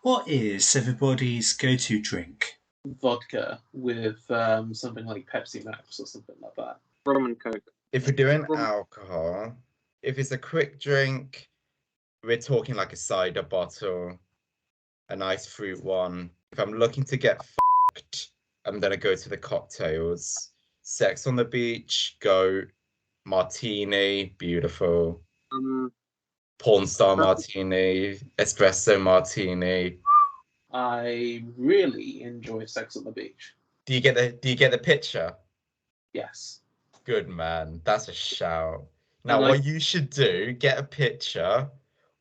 What is everybody's go-to drink? Vodka with something like Pepsi Max or something like that. Rum and Coke. If we're doing Rum. alcohol, if it's a quick drink, we're talking like a cider bottle, a nice fruit one. If I'm looking to get fucked, I'm gonna go to the cocktails. Sex on the beach, go. Martini, beautiful. Porn star martini, espresso martini. I really enjoy Sex on the Beach. Do you get the picture? Yes. Good man. That's a shout. Now what you should do, get a picture,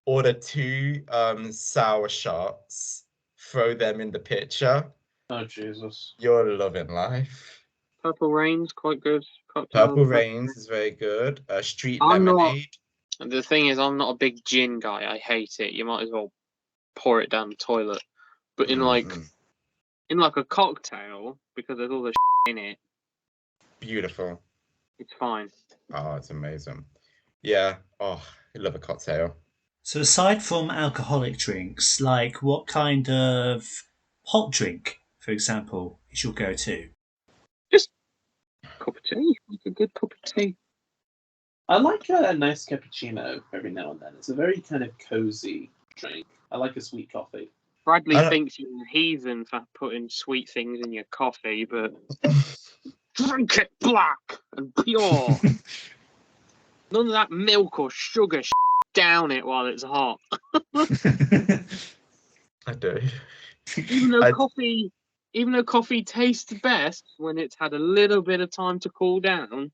order 2 sour shots, throw them in the picture. Oh Jesus. You're loving life. Purple Rain's quite good. Cocktail. Purple Rains is very good. Street I'm not- lemonade. And the thing is, I'm not a big gin guy. I hate it. You might as well pour it down the toilet. But in like a cocktail, because there's all the in it, Beautiful. it's fine. Oh, it's amazing. Yeah. Oh, I love a cocktail. So aside from alcoholic drinks, like what kind of hot drink, for example, is your go-to? Just a cup of tea. Like a good cup of tea. I like a nice cappuccino every now and then. It's a very kind of cozy drink. I like a sweet coffee. Bradley thinks you're a heathen for putting sweet things in your coffee, but drink it black and pure. None of that milk or sugar down it while it's hot. I do. Even though coffee tastes best when it's had a little bit of time to cool down.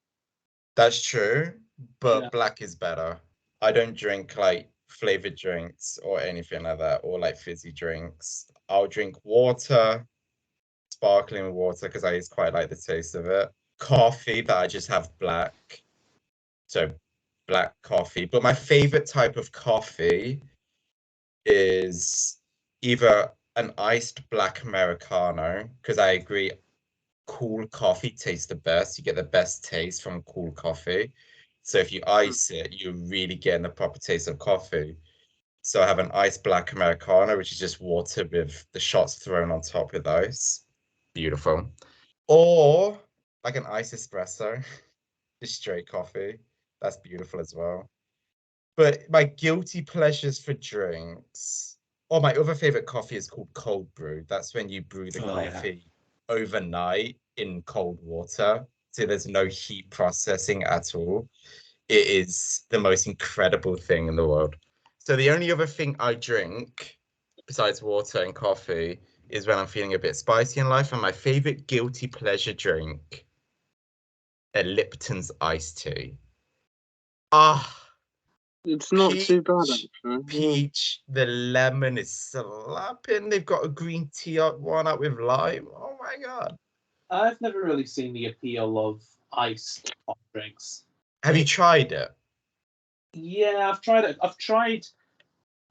That's true, but Yeah. black is better. I don't drink like flavored drinks or anything like that, or like fizzy drinks. I'll drink water, sparkling water, because I just quite like the taste of it. Coffee, but I just have black. So black coffee. But my favorite type of coffee is either an iced black Americano, because I agree, cool coffee tastes the best. You get the best taste from cool coffee. So if you ice it, you're really getting the proper taste of coffee. So I have an iced black Americano, which is just water with the shots thrown on top with ice. Beautiful. Or like an iced espresso, just straight coffee. That's beautiful as well. But my guilty pleasures for drinks, or my other favorite coffee is called cold brew. That's when you brew the coffee overnight in cold water. So there's no heat processing at all. It is the most incredible thing in the world. So the only other thing I drink besides water and coffee is when I'm feeling a bit spicy in life. And my favorite guilty pleasure drink, a Lipton's iced tea. It's not too bad, actually. Peach, the lemon is slapping. They've got a green tea one up with lime. Oh my god. I've never really seen the appeal of iced hot drinks. Have you tried it? Yeah, I've tried it. I've tried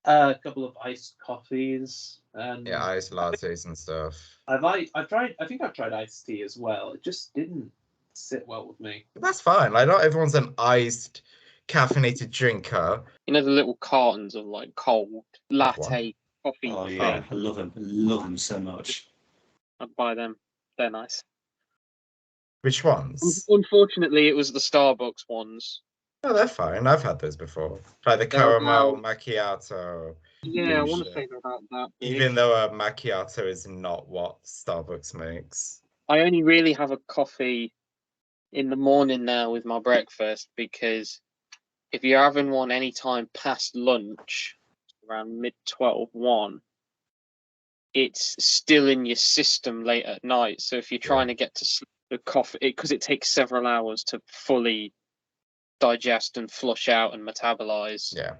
a couple of iced coffees and Yeah, iced lattes and stuff. I've tried. I think I've tried iced tea as well. It just didn't sit well with me. That's fine. Like, not everyone's an iced caffeinated drinker. You know the little cartons of like cold latte coffee. Oh yeah, I love them. I love them so much. I'd buy them. They're nice. Which ones? Unfortunately, it was the Starbucks ones. Oh, they're fine. I've had those before. Like the caramel macchiato. Yeah, I want to say about that. Even though a macchiato is not what Starbucks makes. I only really have a coffee in the morning now with my breakfast, because if you're having one any time past lunch, around mid-12, 1, it's still in your system late at night. So if you're trying to get to sleep, the coffee, because it takes several hours to fully digest and flush out and metabolize. Yeah.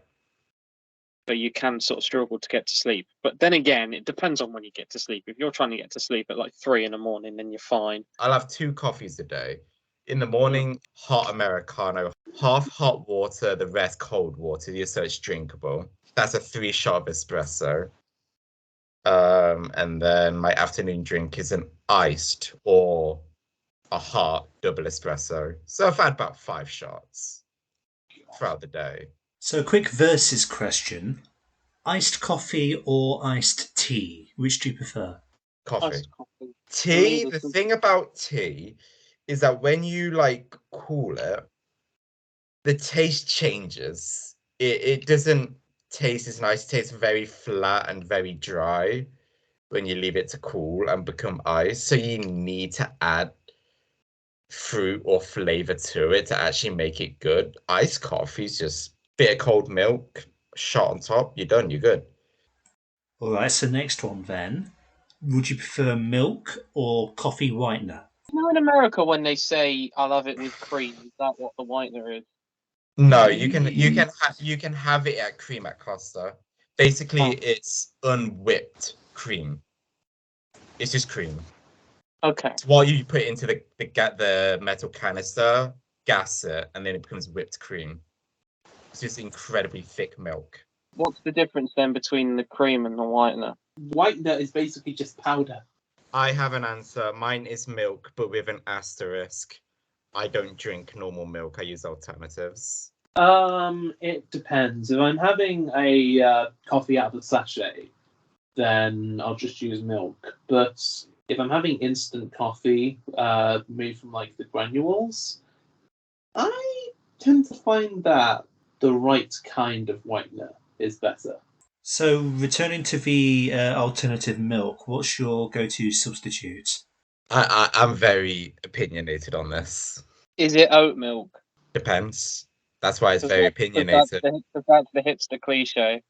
So you can sort of struggle to get to sleep. But then again, it depends on when you get to sleep. If you're trying to get to sleep at like 3 in the morning, then you're fine. I'll have 2 coffees a day. In the morning, hot Americano, half hot water, the rest cold water, just so it's drinkable. That's a 3-shot of espresso. And then my afternoon drink is an iced or a hot double espresso. So I've had about 5 shots throughout the day. So a quick versus question. Iced coffee or iced tea? Which do you prefer? Coffee. Iced coffee. Tea, there's the some- thing about tea is that when you like cool it, the taste changes. It doesn't taste as nice. It tastes very flat and very dry when you leave it to cool and become ice. So you need to add fruit or flavor to it to actually make it good. Iced coffee is just bit of cold milk, shot on top. You're done. You're good. All right, so next one then. Would you prefer milk or coffee whitener? You know, in America, when they say "I'll have it with cream," is that what the whitener is? No, you can have it at cream at Costa. Basically, Oh. it's unwhipped cream. It's just cream. Okay. It's what you put into the metal canister, gas it, and then it becomes whipped cream. It's just incredibly thick milk. What's the difference then between the cream and the whitener? Whitener is basically just powder. I have an answer. Mine is milk, but with an asterisk. I don't drink normal milk. I use alternatives. It depends. If I'm having a coffee out of the sachet, then I'll just use milk. But if I'm having instant coffee made from like the granules, I tend to find that the right kind of whitener is better. So, returning to the alternative milk, what's your go-to substitute? I'm very opinionated on this. Is it oat milk? Depends. That's why it's Because very that's opinionated. the hipster cliche.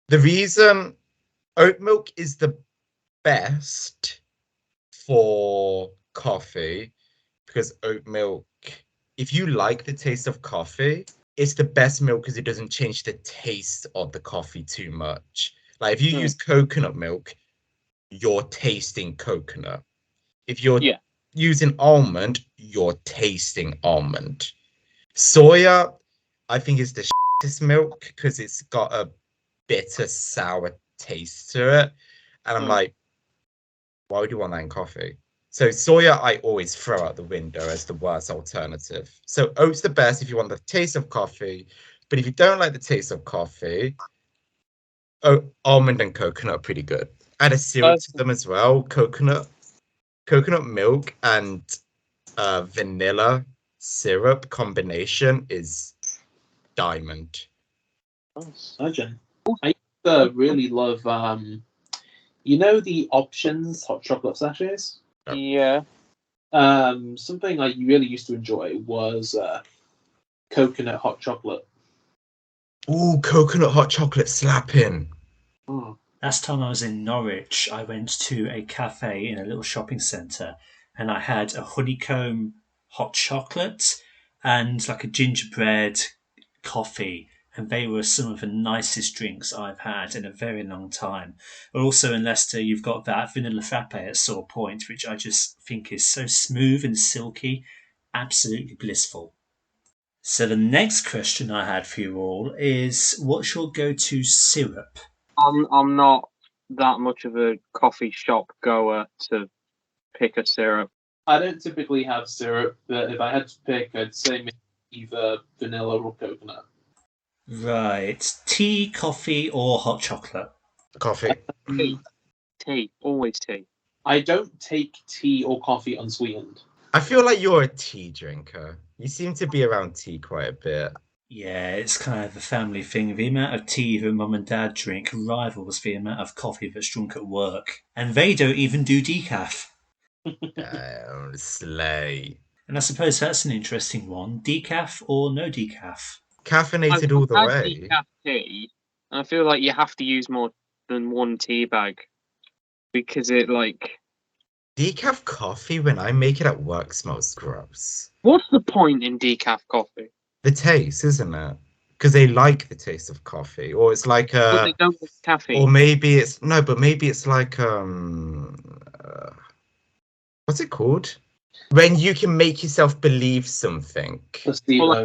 The reason oat milk is the best for coffee because oat milk, if you like the taste of coffee, it's the best milk because it doesn't change the taste of the coffee too much. Like if you use coconut milk, you're tasting coconut. If you're using almond, you're tasting almond. Soya, I think is the shittest milk because it's got a bitter, sour taste to it. And I'm like, why would you want that in coffee? So soya, I always throw out the window as the worst alternative. So oat's the best if you want the taste of coffee. But if you don't like the taste of coffee, almond and coconut are pretty good. Add a syrup to them as well. Coconut milk and vanilla syrup combination is diamond. Imagine. I really love, you know, the options hot chocolate sachets. Yeah. Something I really used to enjoy was coconut hot chocolate. Ooh, coconut hot chocolate slapping. Last time I was in Norwich, I went to a cafe in a little shopping centre and I had a honeycomb hot chocolate and like a gingerbread coffee. And they were some of the nicest drinks I've had in a very long time. Also in Leicester, you've got that vanilla frappe at Sore Point, which I just think is so smooth and silky, absolutely blissful. So the next question I had for you all is, what's your go-to syrup? I'm not that much of a coffee shop goer to pick a syrup. I don't typically have syrup, but if I had to pick, I'd say maybe either vanilla or coconut. Right. Tea, coffee, or hot chocolate? Coffee. Tea. Always tea. I don't take tea or coffee unsweetened. I feel like you're a tea drinker. You seem to be around tea quite a bit. Yeah, it's kind of a family thing. The amount of tea that mum and dad drink rivals the amount of coffee that's drunk at work. And they don't even do decaf. Slay. And I suppose that's an interesting one. Decaf or no decaf? Caffeinated all the I've had way. decaf tea, and I feel like you have to use more than one tea bag because it like. Decaf coffee when I make it at work smells gross. What's the point in decaf coffee? The taste, isn't it? Because they like the taste of coffee, or it's like But they don't like caffeine. or maybe it's no, but maybe it's like what's it called? When you can make yourself believe something. Placebo. Or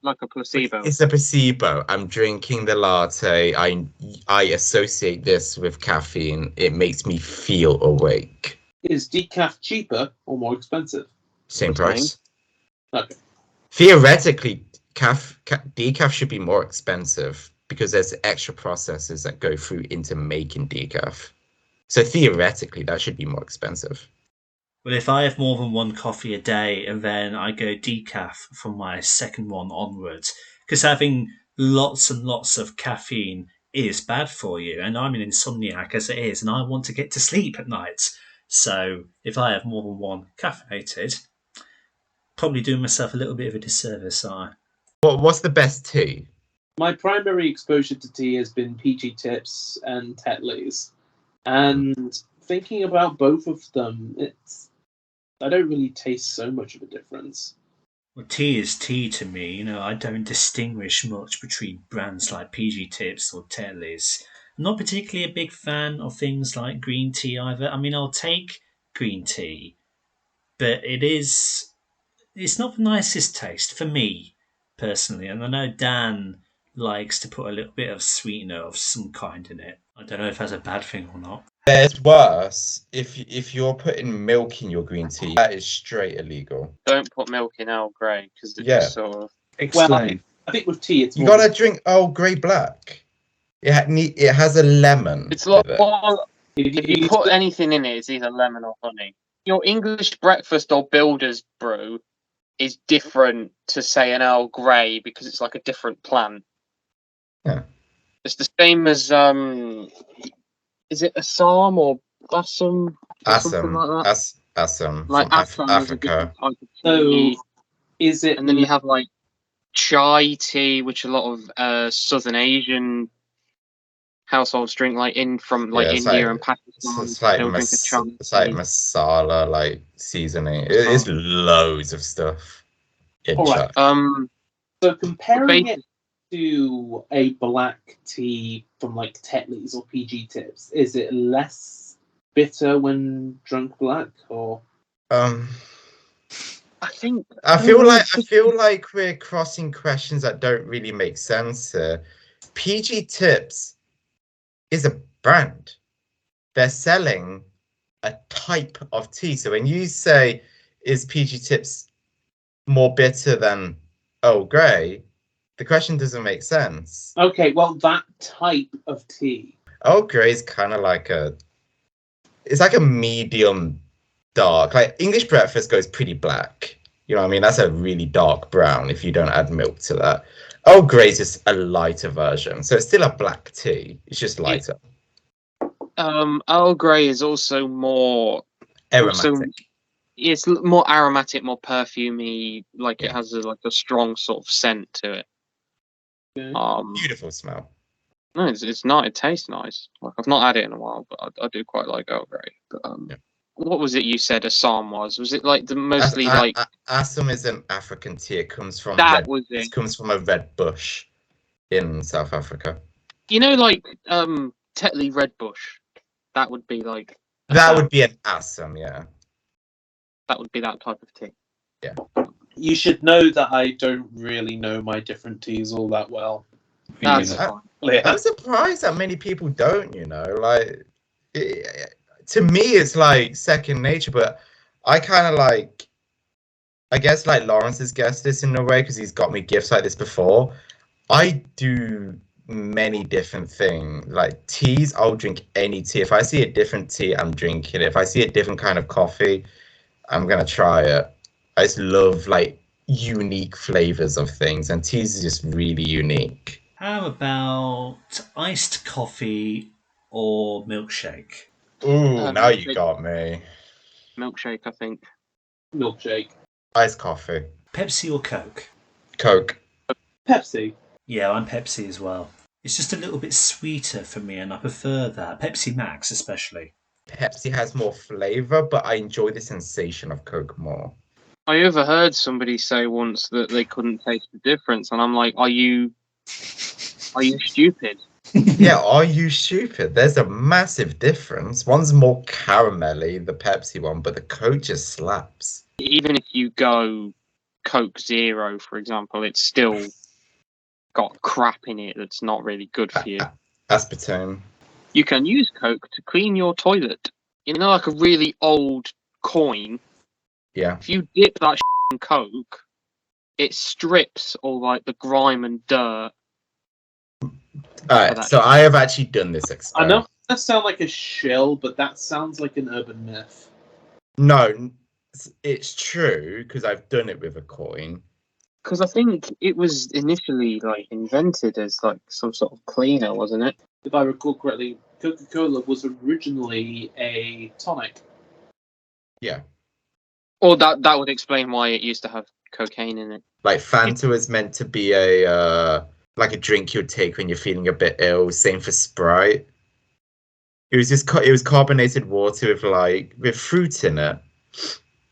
like a placebo. It's a placebo. I'm drinking the latte. I associate this with caffeine. It makes me feel awake. Is decaf cheaper or more expensive? Same price. Okay. Theoretically, decaf should be more expensive because there's extra processes that go through into making decaf. So theoretically, that should be more expensive. Well, if I have more than one coffee a day and then I go decaf from my second one onwards, because having lots and lots of caffeine is bad for you, and I'm an insomniac as it is, and I want to get to sleep at night. So if I have more than one caffeinated, probably doing myself a little bit of a disservice, aren't What's the best tea? My primary exposure to tea has been PG Tips and Tetley's. And thinking about both of them, I don't really taste so much of a difference. Well, tea is tea to me. I don't distinguish much between brands like PG Tips or Tetley's. I'm not particularly a big fan of things like green tea either. I mean, I'll take green tea, but it's not the nicest taste for me personally. And I know Dan likes to put a little bit of sweetener of some kind in it. I don't know if that's a bad thing or not. There's worse. If you're putting milk in your green tea, that is straight illegal. Don't put milk in Earl Grey because it Yeah. just sort of. Explain. I think with tea, it's You more. gotta drink Earl Grey black. It has a lemon. It's like with it. if you put anything in it, it's either lemon or honey. Your English breakfast or builder's brew is different to say an Earl Grey because it's like a different plant. Yeah. It's the same as is it Assam or Assam? Or something like that. Assam Like from Assam is a Africa. different type of So, tea. is it? And then you have like chai tea, which a lot of Southern Asian households drink, like from Yeah, it's India like- and Pakistan. It's like They'll drink a chai it's like tea. masala, like seasoning. It's loads of stuff in All right. chai. So comparing it to a black tea from like Tetley's or PG Tips, is it less bitter when drunk black, or? I think I feel like we're crossing questions that don't really make sense here. PG Tips is a brand. They're selling a type of tea. So when you say, is PG Tips more bitter than Earl Grey, the question doesn't make sense. Okay, well, that type of tea. Earl Grey is kind of like it's like a medium dark. Like English breakfast goes pretty black. You know what I mean? That's a really dark brown if you don't add milk to that. Earl Grey is just a lighter version. So it's still a black tea. It's just lighter. Earl Grey is also more Aromatic. it's more aromatic, more perfumey. Like Yeah. it has a strong sort of scent to it. Okay. Beautiful smell. No, it's not. It tastes nice. Like I've not had it in a while, but I do quite like Earl Grey. But Yeah. what was it you said Assam was? Was it like the mostly like Assam is an African tea. It comes from that was it? It comes from a red bush in South Africa. You know, like Tetley Red Bush. That would be like That would be an Assam, yeah. that would be that type of tea. You should know that I don't really know my different teas all that well. That's Yeah. fine. Yeah. I'm surprised that many people don't, like to me it's like second nature, but I kind of like, I guess like Lawrence has guessed this in a way because he's got me gifts like this before. I do many different things. Like teas, I'll drink any tea. If I see a different tea, I'm drinking it. If I see a different kind of coffee, I'm gonna try it. I just love like unique flavors of things, and teas is just really unique. How about iced coffee or milkshake? Ooh, now you milkshake. got me. Milkshake, I think. Milkshake. Iced coffee. Pepsi or Coke? Coke. Pepsi. Yeah, I'm Pepsi as well. It's just a little bit sweeter for me, and I prefer that. Pepsi Max, especially. Pepsi has more flavor, but I enjoy the sensation of Coke more. I overheard somebody say once that they couldn't taste the difference, and I'm like, are you stupid? Yeah, are you stupid? There's a massive difference. One's more caramelly, the Pepsi one, but the Coke just slaps. Even if you go Coke Zero, for example, it's still got crap in it that's not really good for you. Aspartame. You can use Coke to clean your toilet. You know, like a really old coin. Yeah. If you dip that in Coke, it strips all like the grime and dirt. Alright, so I have actually done this I experiment. know that sounds like a shill, but that sounds like an urban myth. No, it's true because I've done it with a coin. Because I think it was initially like invented as like some sort of cleaner, wasn't it? If I recall correctly, Coca-Cola was originally a tonic. Yeah. Or that would explain why it used to have cocaine in it. Like Fanta was meant to be a like a drink you'd take when you're feeling a bit ill. Same for Sprite. It was just it was carbonated water with fruit in it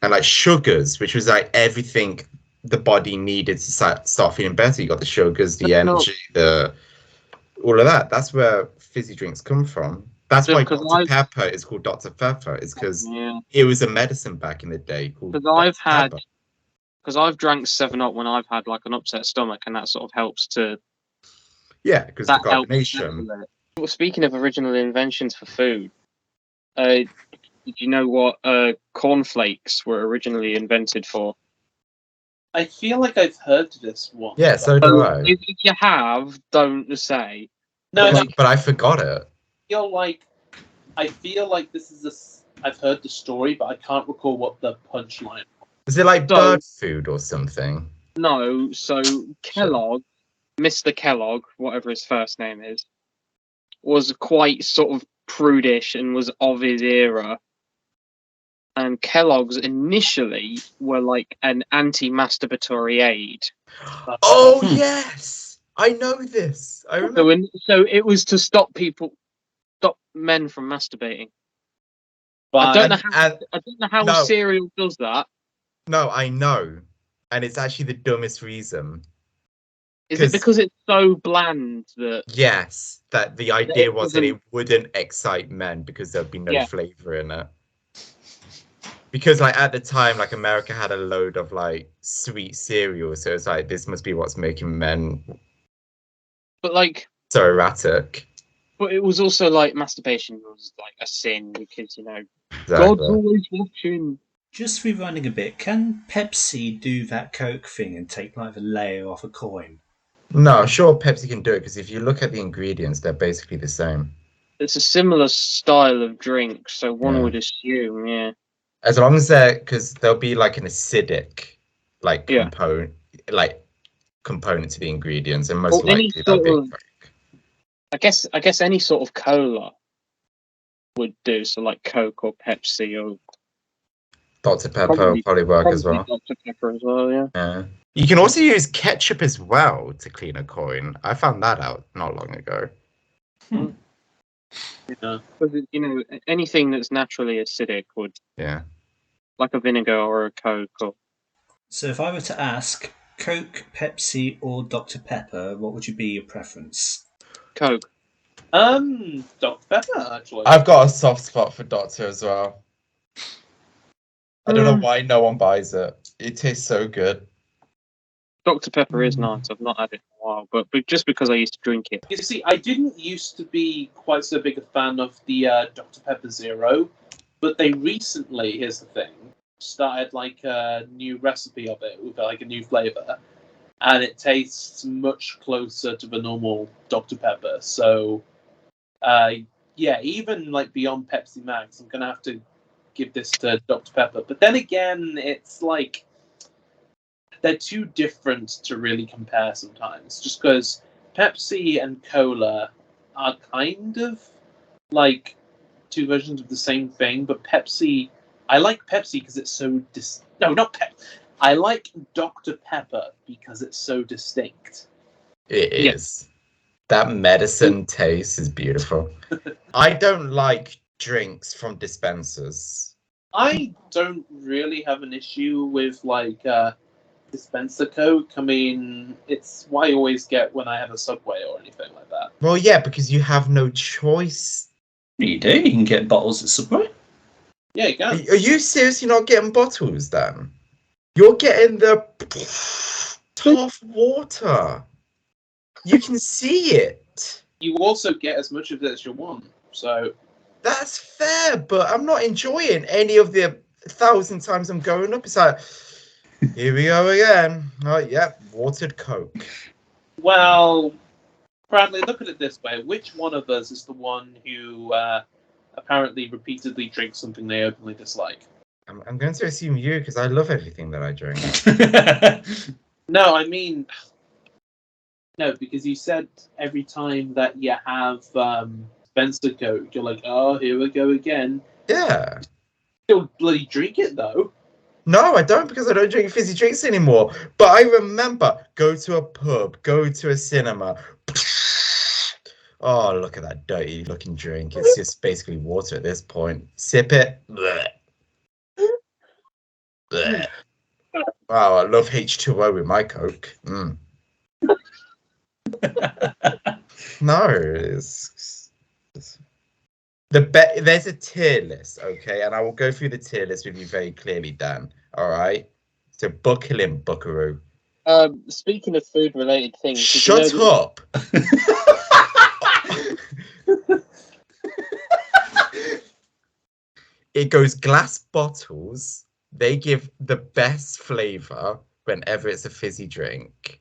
and like sugars, which was like everything the body needed to start feeling better. You got the sugars, the energy, all of that. That's where fizzy drinks come from. That's why Dr. Pepper is called Dr. Pepper. It's because it was a medicine back in the day called Dr. Pepper. Because I've drank 7-Up when I've had like an upset stomach, and that sort of helps to. Yeah, because the carbonation. Well, speaking of original inventions for food, did you know what cornflakes were originally invented for? I feel like I've heard this one. Yeah, so do I. If you have, don't say. No, but I forgot it. I feel like this is I've heard the story, but I can't recall what the punchline was. Is it like bird food or something? No, so Kellogg, Mr. Kellogg, whatever his first name is, was quite sort of prudish and was of his era. And Kellogg's initially were like an anti-masturbatory aid. Oh yes, I know this. I remember. So it was to stop men from masturbating. But I don't know how a cereal does that. No, I know, and it's actually the dumbest reason. Is it because it's so bland that? Yes, that the idea was that it wouldn't excite men because there'd be no flavor in it. Because like at the time, like America had a load of like sweet cereal, so it's like this must be what's making men. But like so erratic. But it was also like masturbation was like a sin because exactly. God's always watching. Just rewinding a bit, can Pepsi do that Coke thing and take like the layer off a coin? No, sure, Pepsi can do it because if you look at the ingredients, they're basically the same. It's a similar style of drink, so one would assume, yeah. As long as because there'll be like an acidic, like component to the ingredients, and most likely that'll be Coke. I guess any sort of cola would do, so like Coke or Pepsi or Dr. Pepper will probably work as well. Dr. Pepper as well, yeah. You can also use ketchup as well to clean a coin. I found that out not long ago. Yeah. Because anything that's naturally acidic would. Yeah. Like a vinegar or a Coke. So if I were to ask Coke, Pepsi, or Dr. Pepper, what would be your preference? Coke. Dr. Pepper, actually. I've got a soft spot for Doctor as well. I don't know why no one buys it. It tastes so good. Dr. Pepper is nice. I've not had it in a while, but just because I used to drink it. You see, I didn't used to be quite so big a fan of the Dr. Pepper Zero, but they recently, here's the thing, started like a new recipe of it with like a new flavor, and it tastes much closer to the normal Dr. Pepper. So, even like beyond Pepsi Max, I'm gonna have to give this to Dr. Pepper. But then again, it's like they're too different to really compare sometimes. Just because Pepsi and Cola are kind of like two versions of the same thing, but Pepsi, I like Pepsi because it's so no, not Pep. I like Dr. Pepper because it's so distinct. It is. That medicine taste is beautiful. I don't like drinks from dispensers. I don't really have an issue with like dispenser Coke. I mean, it's what I always get when I have a Subway or anything like that. Well, yeah, because you have no choice. You do. You can get bottles at Subway. Yeah, you can. Are you seriously not getting bottles then? You're getting the tough water. You can see it. You also get as much of it as you want. So that's fair, but I'm not enjoying any of the 1,000 times I'm going up. It's like, here we go again. Oh, yep, watered Coke. Well, Bradley, look at it this way. Which one of us is the one who apparently repeatedly drinks something they openly dislike? I'm going to assume you because I love everything that I drink. No, I mean... No, because you said every time that you have Spencer Coke, you're like, oh, here we go again. Yeah. You'll bloody drink it, though. No, I don't because I don't drink fizzy drinks anymore. But I remember go to a pub, go to a cinema. Oh, look at that dirty looking drink. It's just basically water at this point. Sip it. Blech. Blech. Wow, I love H2O with my Coke. Mm. No, there's a tier list, okay, and I will go through the tier list with you very clearly, Dan. All right, so buckle in, Buckaroo. Speaking of food-related things, Shut up. It goes glass bottles. They give the best flavor whenever it's a fizzy drink.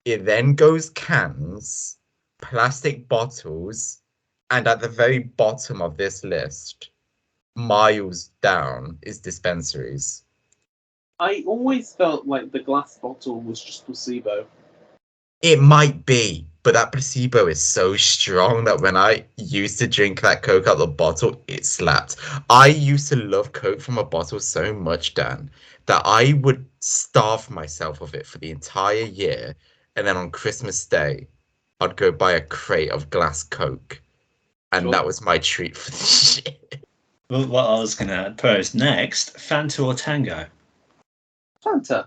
It then goes cans, plastic bottles, and at the very bottom of this list, miles down, is dispensaries. I always felt like the glass bottle was just placebo. It might be, but that placebo is so strong that when I used to drink that Coke out the bottle, it slapped. I used to love Coke from a bottle so much, Dan, that I would starve myself of it for the entire year. And then on Christmas Day, I'd go buy a crate of glass Coke. And Sure. that was my treat for the year. Well, what I was going to pose next, Fanta or Tango? Fanta.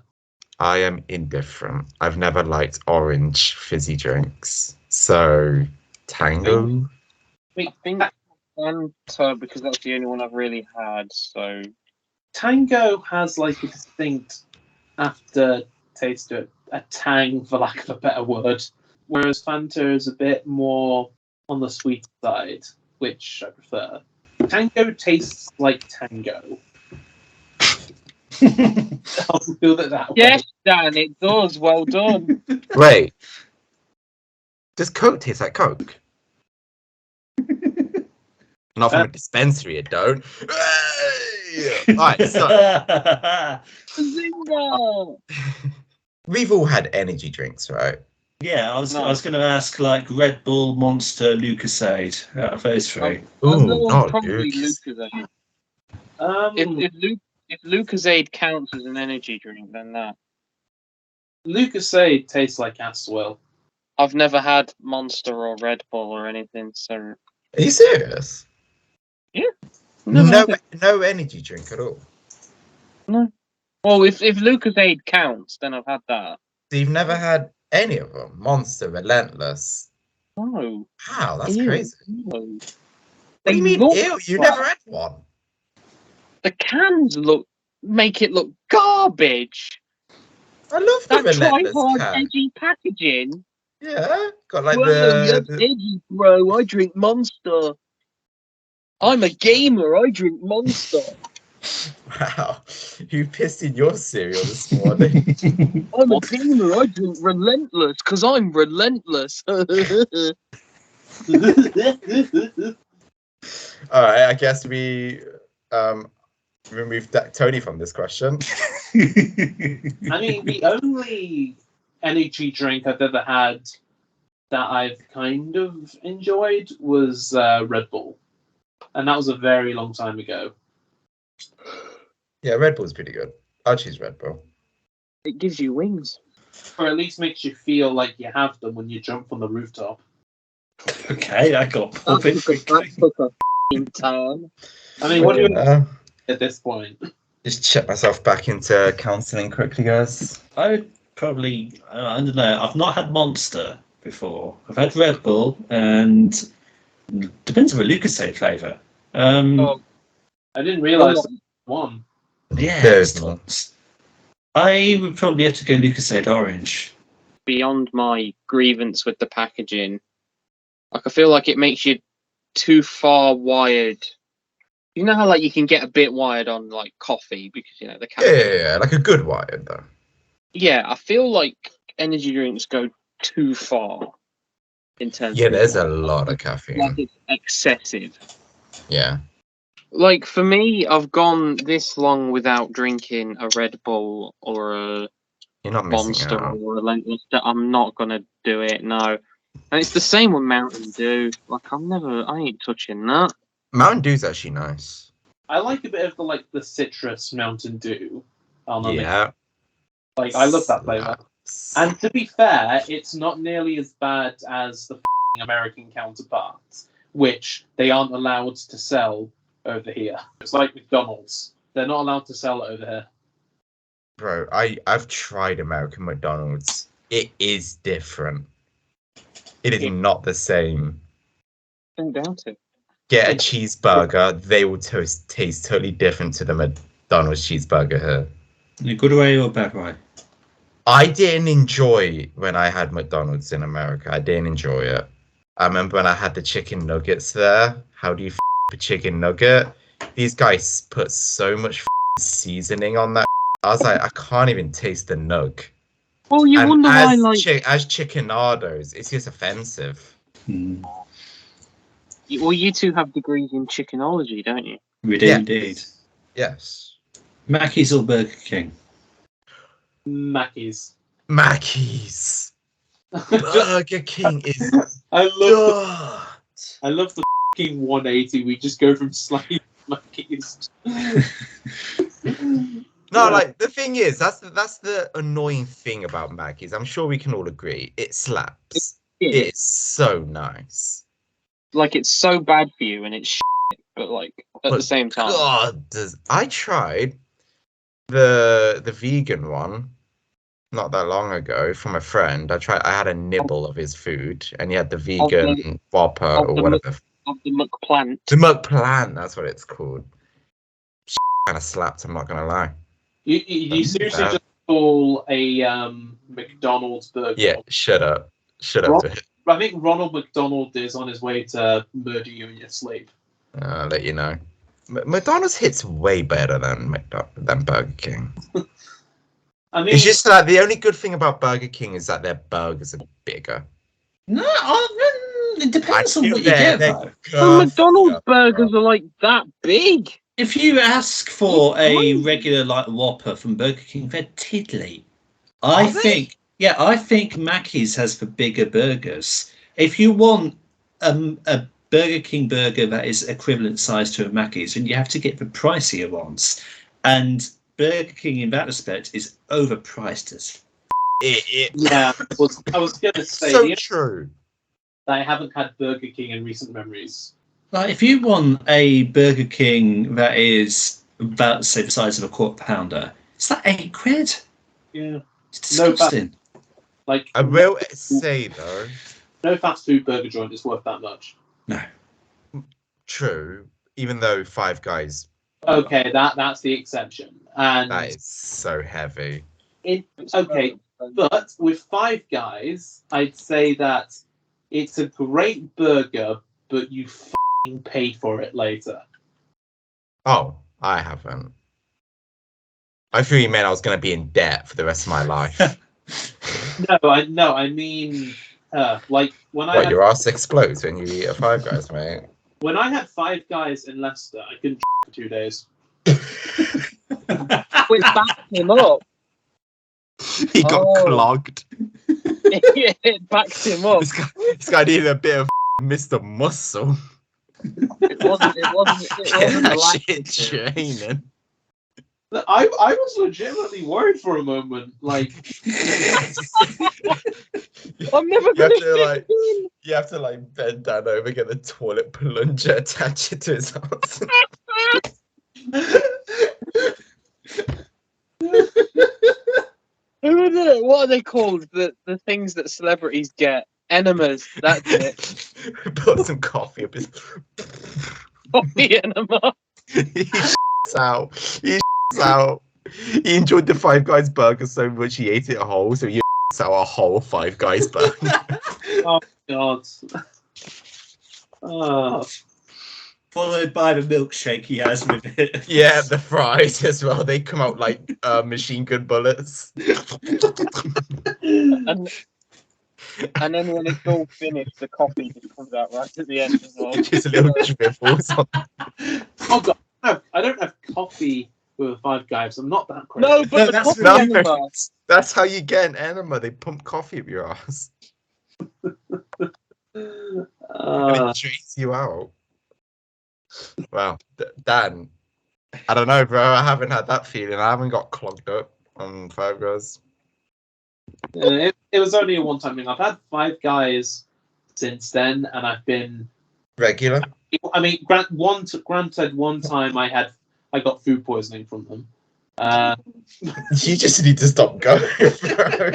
I am indifferent. I've never liked orange fizzy drinks. So, Tango? I think Fanta, because that's the only one I've really had, so... Tango has like a distinct aftertaste to it, a tang, for lack of a better word. Whereas Fanta is a bit more on the sweet side, which I prefer. Tango tastes like tango. I'll feel it that way. Yes, Dan, it does. Well done. Wait. Does Coke taste like Coke? Not from a dispensary, it don't. Alright, so Zinga! we've all had energy drinks, right? Yeah, I was No. going to ask like Red Bull, Monster, Lucasade out of those three. Ooh, not probably Luke's. Lucasade. If Lucasade counts as an energy drink, then that. Lucasade tastes like Aswell. I've never had Monster or Red Bull or anything, so... Are you serious? Never had No energy drink at all. it. Well, if Lucasade counts, then I've had that. So you've never had any of them? Monster, Relentless. No. Wow, that's Ew, crazy. no. What They do you mean, look ew? You crap. never had one? The cans make it look garbage. I love the That Relentless tripod can. edgy packaging. Yeah, got like Whoa, that's the... edgy, bro. I drink Monster. I'm a gamer. I drink Monster. Wow, you pissed in your cereal this morning. I'm a gamer. I drink Relentless because I'm relentless. All right, I guess we remove Tony from this question. I mean, the only energy drink I've ever had that I've kind of enjoyed was Red Bull. And that was a very long time ago. Yeah, Red Bull's pretty good. I'll choose Red Bull. It gives you wings. Or at least makes you feel like you have them when you jump from the rooftop. Okay, I got That bit took a f***ing time. I mean, what do you Uh, at this point? just check myself back into counselling quickly, guys. I would probably, I don't know, I've not had Monster before. I've had Red Bull and depends on the Lucasade flavour. Oh. I didn't realise there was one. Yeah, There's there's one. tons. I would probably have to go Lucasade Orange. Beyond my grievance with the packaging, like I feel like it makes you too far wired. You know how like you can get a bit wired on like coffee because the Yeah, like a good wired though. Yeah, I feel like energy drinks go too far. in terms Yeah, of there's a lot of like caffeine. it's excessive. Yeah. Like for me, I've gone this long without drinking a Red Bull or a You're not missing Monster out. or a Relentless. I'm not gonna do it. No, and it's the same with Mountain Dew. Like I ain't touching that. Mountain Dew's actually nice. I like a bit of the citrus Mountain Dew. Yeah. I love that flavor. Slaps. And to be fair, it's not nearly as bad as the American counterparts, which they aren't allowed to sell over here. It's like McDonald's; they're not allowed to sell it over here. Bro, I've tried American McDonald's. It is different. It is Yeah. not the same. Don't doubt it. Get a cheeseburger, they will taste totally different to the McDonald's cheeseburger here. In a good way or a bad way? I didn't enjoy when I had McDonald's in America. I didn't enjoy it. I remember when I had the chicken nuggets there. How do you a chicken nugget? These guys put so much seasoning on that. I was like, I can't even taste the nug. Well, you And wonder why, as like, as chickenados, it's just offensive. you two have degrees in chickenology, don't you? We do indeed. Yes. Mackey's or Burger King? Mackey's. Mackey's. Burger King is I love good. I love the fucking 180. We just go from slightly Mackey's. No, like the thing is, that's the annoying thing about Mackey's. I'm sure we can all agree. It slaps. It's so nice. Like it's so bad for you, and it's shit, but like at the same time. God, I tried the vegan one not that long ago from a friend. I had a nibble of his food, and he had the vegan Whopper or whatever. Of the McPlant. The McPlant, that's what it's called. Kind of slapped. I'm not gonna lie. You seriously just call a McDonald's burger? Yeah, shut up. Shut up. I think Ronald McDonald is on his way to murder you in your sleep. I'll let you know. McDonald's hits way better than Burger King. I mean, It's just that the only good thing about Burger King is that their burgers are bigger. No, it depends on what you they're- get, they're though. The McDonald's curved, burgers are like that big. If you ask for a regular like Whopper from Burger King, they're tiddly. I think Mackey's has the bigger burgers. If you want a Burger King burger that is equivalent size to a Mackey's, then you have to get the pricier ones. And Burger King, in that respect, is overpriced as. Yeah, I was going to say so true. I haven't had Burger King in recent memories. Like, if you want a Burger King that is about, say, the size of a quarter pounder, it's like £8. Yeah, It's disgusting. like I will say though, no fast food burger joint is worth that much. No. true. Even though Five Guys, Okay, that's the exception, and that is so heavy. okay, but with Five Guys, I'd say that it's a great burger, but you f***ing pay for it later. Oh, I haven't. I thought you meant I was going to be in debt for the rest of my life. I mean, like when I What, had, your ass explodes when you eat a Five Guys, mate? when I had Five Guys in Leicester, I couldn't for 2 days. Which backed him up. He got clogged. It backed him up. This guy needed a bit of Mr. Muscle. It wasn't a lack Shit training. I was legitimately worried for a moment. Like, I'm never You gonna have to fit like, in. you have to like bend down over, get the toilet plunger, attach it to his ass. What are they called? The things that celebrities get. Enemas. That's it. Put some coffee up his. Coffee enema. He shits out. He shits out. He enjoyed the Five Guys burger so much he ate it whole, so he shits out a whole Five Guys burger. oh god. Oh. Followed by the milkshake he has with it. Yeah, the fries as well. They come out like machine gun bullets. And And then when it's all finished, the coffee just comes out right at the end as well. Just a little dribbles on. Oh god, I don't have coffee with a Five Guys. I'm not that crazy. No, but No, the that's coffee no. enema. That's how you get an enema. They pump coffee up your ass. And it drains you out. Well, Dan, I don't know, bro. I haven't had that feeling. I haven't got clogged up on Five Guys. it was only a one-time thing. I've had Five Guys since then, and I've been Regular. I mean, granted, one time I got food poisoning from them. You just need to stop going, bro.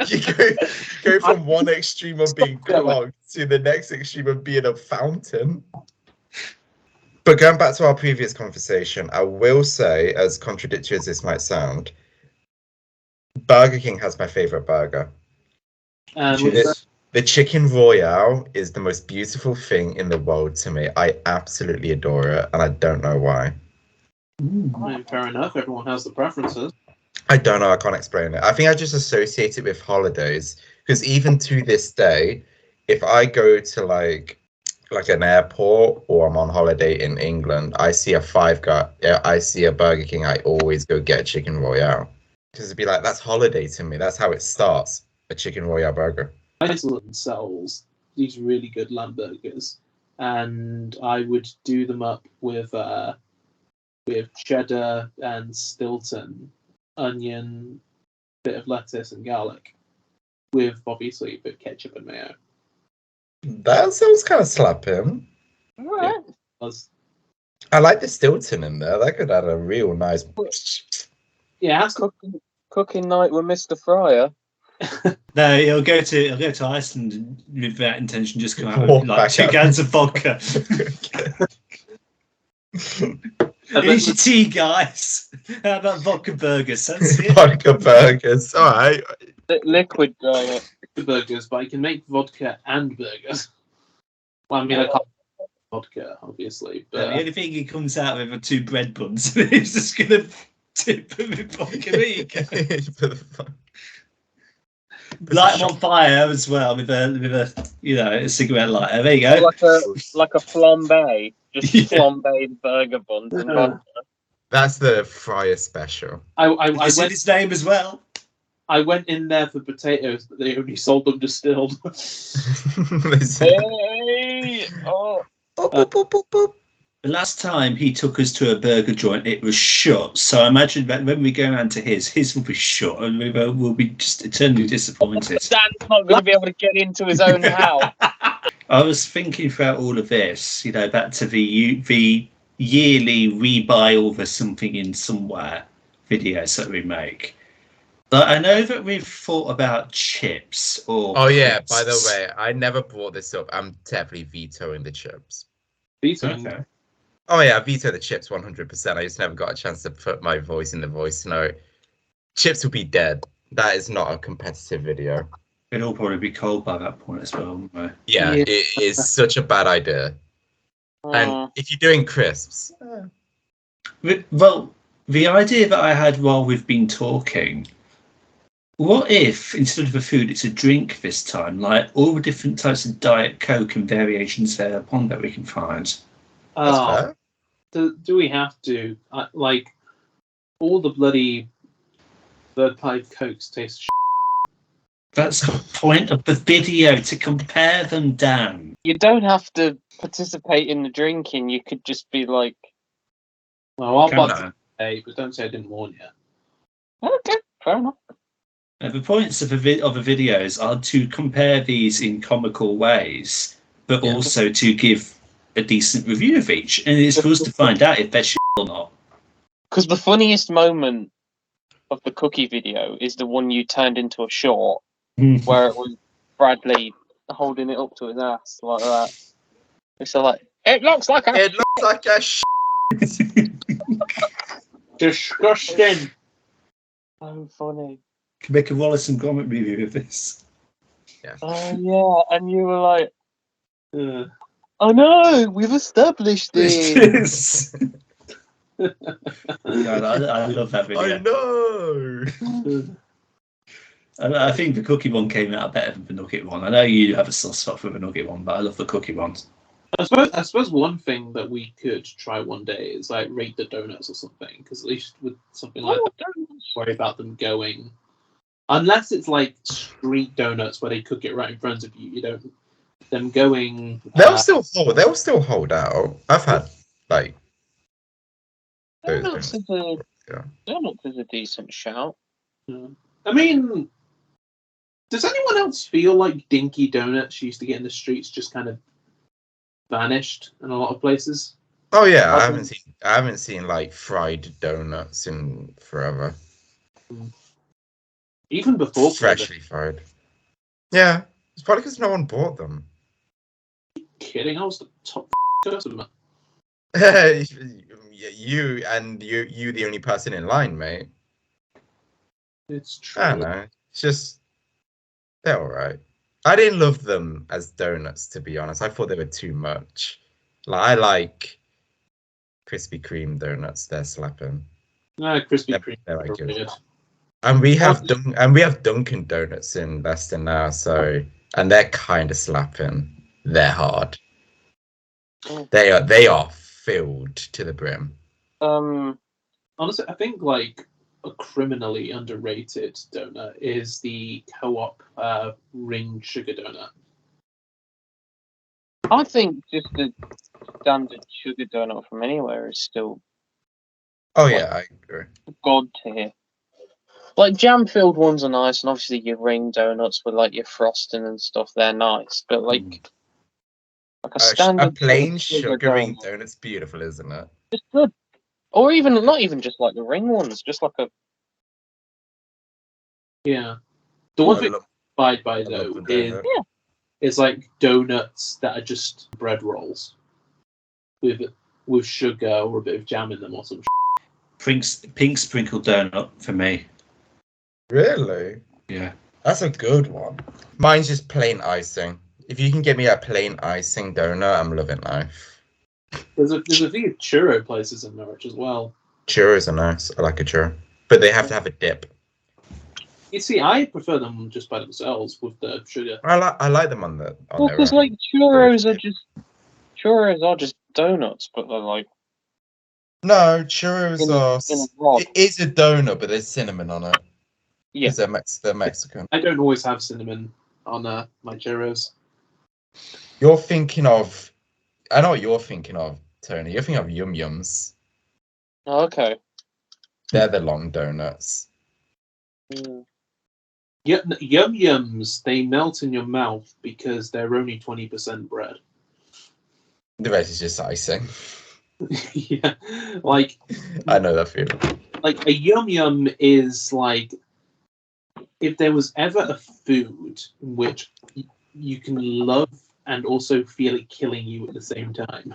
You go from one extreme of being clogged to the next extreme of being a fountain. But going back to our previous conversation, I will say, as contradictory as this might sound, Burger King has my favorite burger. The chicken royale is the most beautiful thing in the world to me. I absolutely adore it, and I don't know why. Fair enough. Everyone has the preferences. I don't know. I can't explain it. I think I just associate it with holidays, because even to this day, if I go to like an airport or I'm on holiday in England, I see a Burger King, I always go get a chicken royale, because it'd be like, that's holiday to me. That's how it starts. A chicken royale burger. Iceland sells these really good lamb burgers, and I would do them up with cheddar and Stilton, onion, bit of lettuce and garlic, with obviously a bit of ketchup and mayo. That sounds kind of slapping. Right. I like the Stilton in there. That could add a real nice. Yeah, Cooking night with Mr. Fryer. No, he'll go to Iceland with that intention. Just come out Walk with like back 2 out. cans of vodka. Here's your tea, guys. How about vodka burgers? Sounds it. Vodka burgers. All right. Liquid diet. burgers, but I can make vodka and burgers. Well, I mean, I can't make vodka, obviously, but The only thing he comes out with are 2 bread buns. He's just gonna tip them with vodka. There you go. Light them on fire as well with a cigarette lighter. There you go. Like a flambe. Just Yeah. flambe the burger buns and vodka. That's the Fryer special. I said his name as well. I went in there for potatoes, but they only sold them distilled. Hey! Oh. Boop, boop, boop, boop. The last time he took us to a burger joint, it was shut. So I imagine that when we go around to his will be shut, and we'll be just eternally disappointed. Dan's not going to be able to get into his own house. I was thinking throughout all of this, back to the yearly rebuy over something in somewhere videos that we make. But I know that we've thought about chips or. Oh yeah. By the crisps. way, I never brought this up. I'm definitely vetoing the chips. Okay. Oh yeah, I veto the chips 100%. I just never got a chance to put my voice in the voice note. Chips will be dead. That is not a competitive video. It'll probably be cold by that point as well, won't it? Yeah, Yeah. it is such a bad idea. And if you're doing crisps, Well, the idea that I had while we've been talking, what if instead of a food, it's a drink this time? Like all the different types of Diet Coke and variations thereupon that we can find. that's Oh, fair. do we have to? Like, all the bloody third-party Cokes taste That's the point of the video, to compare them, Dan. You don't have to participate in the drinking. You could just be like, Well, I'll No. buy today, but don't say I didn't warn you. okay, fair enough. The points of the videos are to compare these in comical ways, but Yeah. also to give a decent review of each. And it's for us to find out if they're shit or not. Because the funniest moment of the cookie video is the one you turned into a short, where it was Bradley holding it up to his ass like that. It's like, it looks like a. It looks like a Disgusting. So funny. Can make a Wallace and Gromit review of this. Oh yeah, and you were like, Uh, I know, we've established it. Yes. God, I love that video. I know. I think the cookie one came out better than the nugget one. I know you have a soft spot for the nugget one, but I love the cookie ones. I suppose one thing that we could try one day is like rate the donuts or something, because at least with something like that, don't worry about them going. Unless it's like street donuts where they cook it right in front of you, you don't them going. They'll still hold out. I've had like those Donuts donuts. is a Yeah. donuts is a decent shout. I mean, does anyone else feel like dinky donuts used to get in the streets just kind of vanished in a lot of places? Oh yeah, I Um, haven't seen like fried donuts in forever. Even before COVID. Freshly fried. Yeah, it's probably because no one bought them. Kidding, I was the top customer. you the only person in line, mate. It's true. I don't know. It's just they're all right. I didn't love them as donuts, to be honest. I thought they were too much. Like I like Krispy Kreme donuts. They're slapping. Krispy Kreme. They're like good. Weird. And we have Dunkin' Donuts in Leicester now, and they're kind of slapping. They're hard. They are filled to the brim. Honestly, I think like a criminally underrated donut is the Co-op ring sugar donut. I think just the standard sugar donut from anywhere is still Oh yeah, I agree. god tier. Like jam-filled ones are nice, and obviously your ring donuts with like your frosting and stuff, they're nice. But like a A standard plain sugar sugar ring donut, donut's beautiful, isn't it? just good. Or even not even just like the ring ones, just like a Yeah. The one thing love I by the though is donut. is like donuts that are just bread rolls with sugar or a bit of jam in them or some. Pink sprinkled donut for me. Really? Yeah. That's a good one. Mine's just plain icing. If you can get me a plain icing donut, I'm loving life. There's a few churro places in Norwich as well. Churros are nice. I like a churro, but they have to have a dip. You see, I prefer them just by themselves with the sugar. I like them on their because own. like churros are just donuts, but they're like No, churros in a rock. It is a donut, but there's cinnamon on it. Yeah. Because they're Mexican. I don't always have cinnamon on my churros. You're thinking of. I know what you're thinking of, Tony. You're thinking of Yum Yums. Oh, okay. They're the long donuts. Yum Yums, they melt in your mouth because they're only 20% bread. The rest is just icing. Yeah, like I know that feeling. like a Yum Yum is like if there was ever a food which you can love and also feel it killing you at the same time.